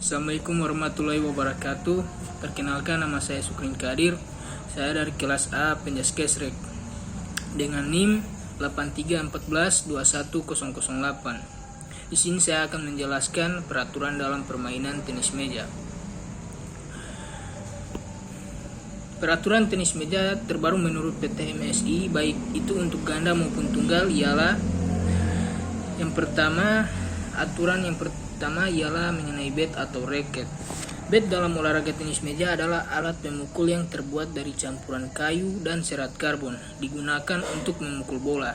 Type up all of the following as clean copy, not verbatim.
Assalamualaikum warahmatullahi wabarakatuh. Perkenalkan, nama saya Sukrin Kadir. Saya dari kelas A Penjaskesrek dengan NIM 83142108. Di sini saya akan menjelaskan peraturan dalam permainan tenis meja. Peraturan tenis meja terbaru menurut PT MSI, baik itu untuk ganda maupun tunggal, ialah aturan yang pertama ialah mengenai bat atau racket. Bat dalam olahraga tenis meja adalah alat pemukul yang terbuat dari campuran kayu dan serat karbon, digunakan untuk memukul bola.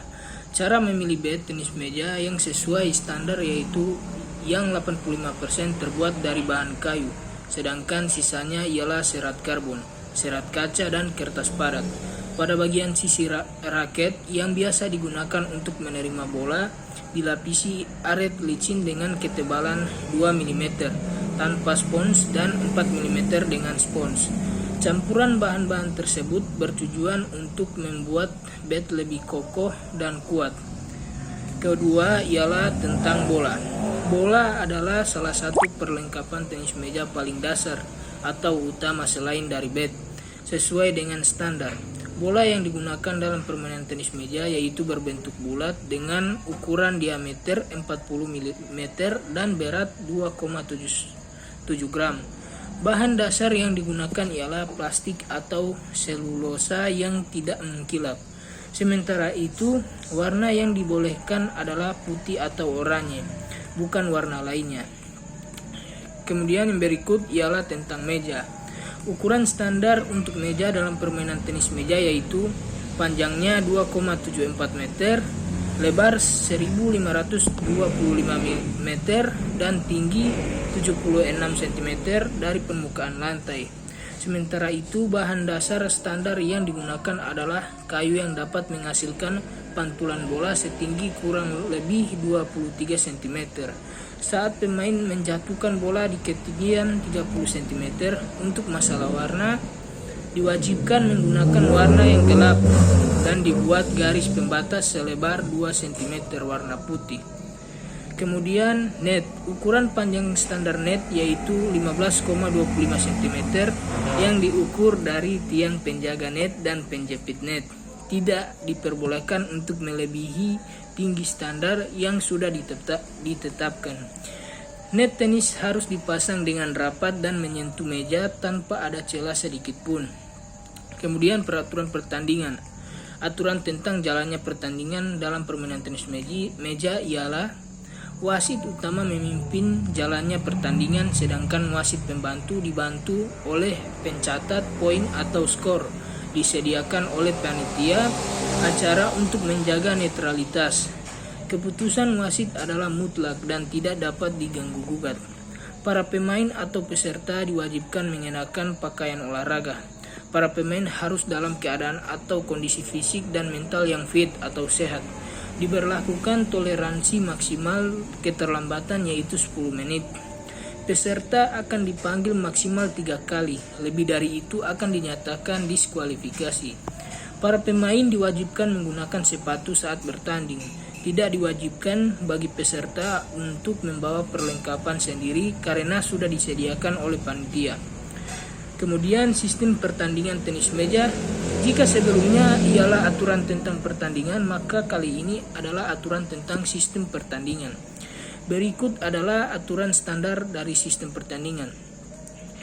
Cara memilih bat tenis meja yang sesuai standar yaitu yang 85% terbuat dari bahan kayu, sedangkan sisanya ialah serat karbon, serat kaca, dan kertas padat. Pada bagian sisi raket yang biasa digunakan untuk menerima bola dilapisi aret licin dengan ketebalan 2 mm tanpa spons dan 4 mm dengan spons. Campuran bahan-bahan tersebut bertujuan untuk membuat bat lebih kokoh dan kuat. Kedua ialah tentang bola. Bola adalah salah satu perlengkapan tenis meja paling dasar atau utama selain dari bat. Sesuai dengan standar, bola yang digunakan dalam permainan tenis meja yaitu berbentuk bulat dengan ukuran diameter 40 mm dan berat 2,7 gram. Bahan dasar yang digunakan ialah plastik atau selulosa yang tidak mengkilap. Sementara itu, warna yang dibolehkan adalah putih atau oranye, bukan warna lainnya. Kemudian yang berikut ialah tentang meja. Ukuran standar untuk meja dalam permainan tenis meja yaitu panjangnya 2,74 meter, lebar 1525 meter, dan tinggi 76 cm dari permukaan lantai. Sementara itu, bahan dasar standar yang digunakan adalah kayu yang dapat menghasilkan pantulan bola setinggi kurang lebih 23 cm. Saat pemain menjatuhkan bola di ketinggian 30 cm, untuk masalah warna, diwajibkan menggunakan warna yang gelap dan dibuat garis pembatas selebar 2 cm warna putih. Kemudian net, ukuran panjang standar net yaitu 15,25 cm yang diukur dari tiang penjaga net dan penjepit net. Tidak diperbolehkan untuk melebihi tinggi standar yang sudah ditetapkan. Net tenis harus dipasang dengan rapat dan menyentuh meja tanpa ada celah sedikit pun. Kemudian peraturan pertandingan. Aturan tentang jalannya pertandingan dalam permainan tenis meja ialah wasit utama memimpin jalannya pertandingan, sedangkan wasit pembantu dibantu oleh pencatat poin atau skor. Disediakan oleh panitia acara untuk menjaga netralitas. Keputusan wasit adalah mutlak dan tidak dapat diganggu-gugat. Para pemain atau peserta diwajibkan mengenakan pakaian olahraga. Para pemain harus dalam keadaan atau kondisi fisik dan mental yang fit atau sehat. Diberlakukan toleransi maksimal keterlambatan yaitu 10 menit. Peserta akan dipanggil maksimal 3 kali, lebih dari itu akan dinyatakan diskualifikasi. Para pemain diwajibkan menggunakan sepatu saat bertanding. Tidak diwajibkan bagi peserta untuk membawa perlengkapan sendiri karena sudah disediakan oleh panitia. Kemudian sistem pertandingan tenis meja. Jika sebelumnya ialah aturan tentang pertandingan, maka kali ini adalah aturan tentang sistem pertandingan. Berikut adalah aturan standar dari sistem pertandingan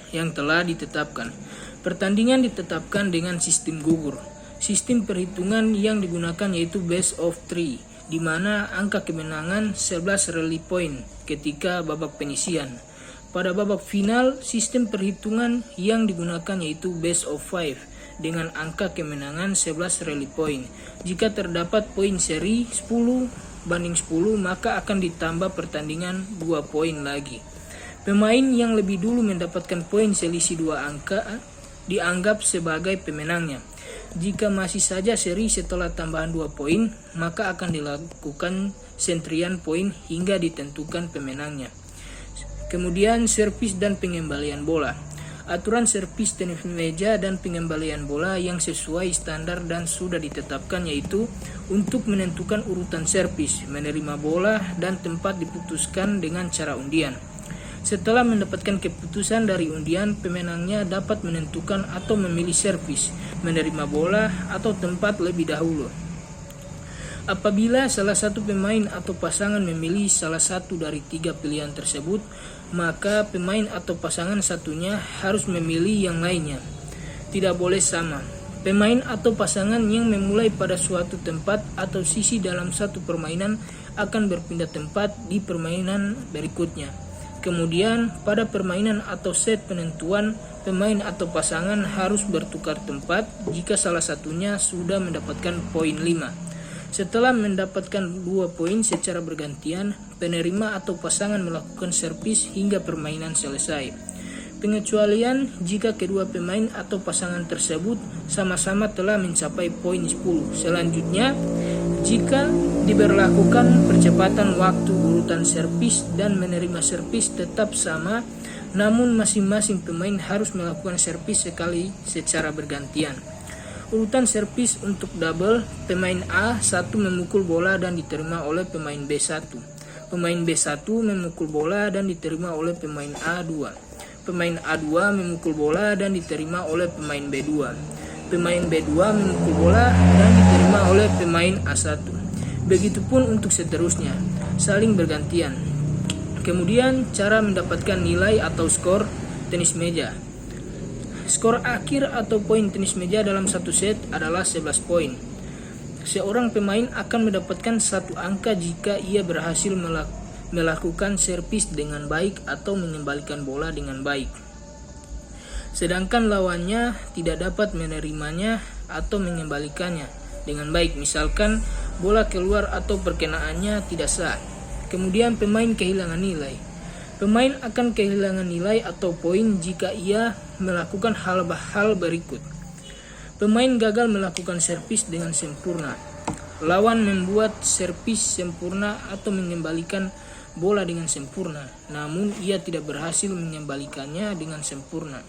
yang telah ditetapkan. Pertandingan ditetapkan dengan sistem gugur. Sistem perhitungan yang digunakan yaitu best of 3, di mana angka kemenangan 11 rally point ketika babak penyisihan. Pada babak final, sistem perhitungan yang digunakan yaitu best of 5 dengan angka kemenangan 11 rally point. Jika terdapat poin seri 10 banding 10, maka akan ditambah pertandingan 2 poin lagi. Pemain yang lebih dulu mendapatkan poin selisih 2 angka dianggap sebagai pemenangnya. Jika masih saja seri setelah tambahan 2 poin, maka akan dilakukan sentrian poin hingga ditentukan pemenangnya. Kemudian servis dan pengembalian bola. Aturan servis tenis meja dan pengembalian bola yang sesuai standar dan sudah ditetapkan yaitu untuk menentukan urutan servis, menerima bola, dan tempat diputuskan dengan cara undian. Setelah mendapatkan keputusan dari undian, pemenangnya dapat menentukan atau memilih servis, menerima bola, atau tempat lebih dahulu. Apabila salah satu pemain atau pasangan memilih salah satu dari 3 pilihan tersebut, maka pemain atau pasangan satunya harus memilih yang lainnya. Tidak boleh sama. Pemain atau pasangan yang memulai pada suatu tempat atau sisi dalam satu permainan akan berpindah tempat di permainan berikutnya. Kemudian, pada permainan atau set penentuan, pemain atau pasangan harus bertukar tempat jika salah satunya sudah mendapatkan poin 5. Setelah mendapatkan 2 poin secara bergantian, penerima atau pasangan melakukan servis hingga permainan selesai. Pengecualian jika kedua pemain atau pasangan tersebut sama-sama telah mencapai poin 10. Selanjutnya, jika diberlakukan percepatan waktu, urutan servis dan menerima servis tetap sama, namun masing-masing pemain harus melakukan servis sekali secara bergantian. Urutan servis untuk double, pemain A1 memukul bola dan diterima oleh pemain B1. Pemain B1 memukul bola dan diterima oleh pemain A2. Pemain A2 memukul bola dan diterima oleh pemain B2. Pemain B2 memukul bola dan diterima oleh pemain A1. Begitupun untuk seterusnya, saling bergantian. Kemudian cara mendapatkan nilai atau skor tenis meja. Skor akhir atau poin tenis meja dalam satu set adalah 11 poin. Seorang pemain akan mendapatkan 1 angka jika ia berhasil melakukan servis dengan baik atau mengembalikan bola dengan baik. Sedangkan lawannya tidak dapat menerimanya atau mengembalikannya dengan baik, misalkan bola keluar atau perkenaannya tidak sah. Kemudian pemain kehilangan nilai. Pemain akan kehilangan nilai atau poin jika ia melakukan hal berikut. Pemain gagal melakukan servis dengan sempurna. Lawan membuat servis sempurna atau mengembalikan bola dengan sempurna, namun ia tidak berhasil mengembalikannya dengan sempurna.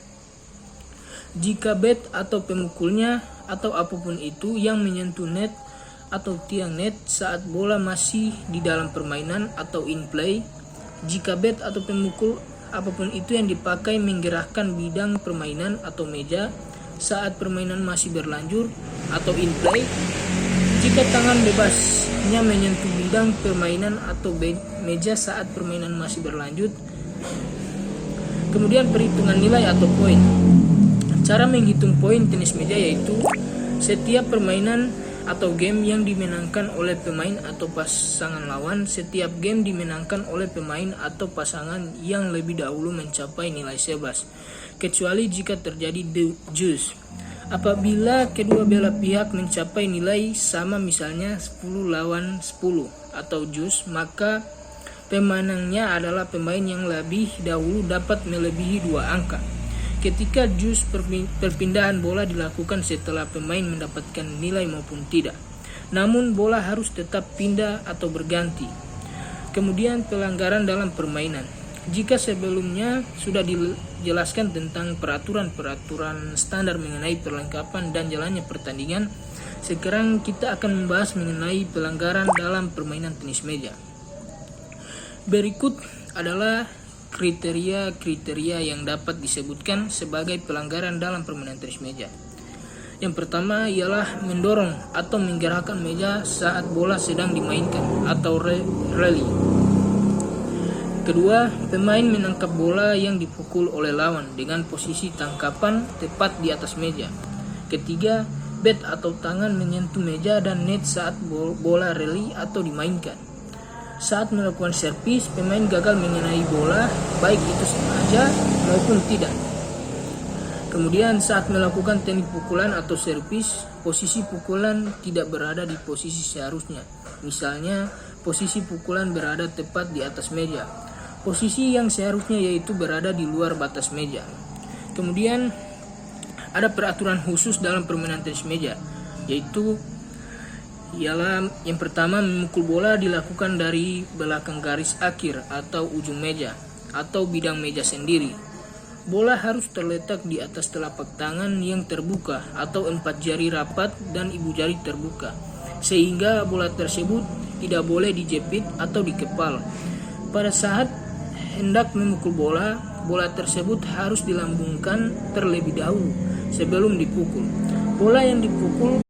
Jika bat atau pemukulnya atau apapun itu yang menyentuh net atau tiang net saat bola masih di dalam permainan atau in play, jika bat atau pemukul apapun itu yang dipakai menggerakkan bidang permainan atau meja saat permainan masih berlanjut atau in play, jika tangan bebasnya menyentuh bidang permainan atau meja saat permainan masih berlanjut. Kemudian perhitungan nilai atau poin. Cara menghitung poin tenis meja yaitu setiap permainan atau game yang dimenangkan oleh pemain atau pasangan lawan, setiap game dimenangkan oleh pemain atau pasangan yang lebih dahulu mencapai nilai 11, kecuali jika terjadi juice. Apabila kedua belah pihak mencapai nilai sama, misalnya 10 lawan 10 atau juice, maka pemenangnya adalah pemain yang lebih dahulu dapat melebihi 2 angka. Ketika juice, perpindahan bola dilakukan setelah pemain mendapatkan nilai maupun tidak. Namun bola harus tetap pindah atau berganti. Kemudian pelanggaran dalam permainan. Jika sebelumnya sudah dijelaskan tentang peraturan-peraturan standar mengenai perlengkapan dan jalannya pertandingan, sekarang kita akan membahas mengenai pelanggaran dalam permainan tenis meja. Berikut adalah kriteria-kriteria yang dapat disebutkan sebagai pelanggaran dalam permainan tenis meja. Yang pertama ialah mendorong atau menggerakkan meja saat bola sedang dimainkan atau rally. Kedua, pemain menangkap bola yang dipukul oleh lawan dengan posisi tangkapan tepat di atas meja. Ketiga, bat atau tangan menyentuh meja dan net saat bola rally atau dimainkan. Saat melakukan servis, pemain gagal mengenai bola, baik itu sengaja maupun tidak. Kemudian saat melakukan teknik pukulan atau servis, posisi pukulan tidak berada di posisi seharusnya. Misalnya, posisi pukulan berada tepat di atas meja. Posisi yang seharusnya yaitu berada di luar batas meja. Kemudian ada peraturan khusus dalam permainan tenis meja, yaitu ialah yang pertama, memukul bola dilakukan dari belakang garis akhir atau ujung meja atau bidang meja sendiri. Bola harus terletak di atas telapak tangan yang terbuka atau 4 jari rapat dan ibu jari terbuka, sehingga bola tersebut tidak boleh dijepit atau dikepal. Pada saat hendak memukul bola, bola tersebut harus dilambungkan terlebih dahulu sebelum dipukul. Bola yang dipukul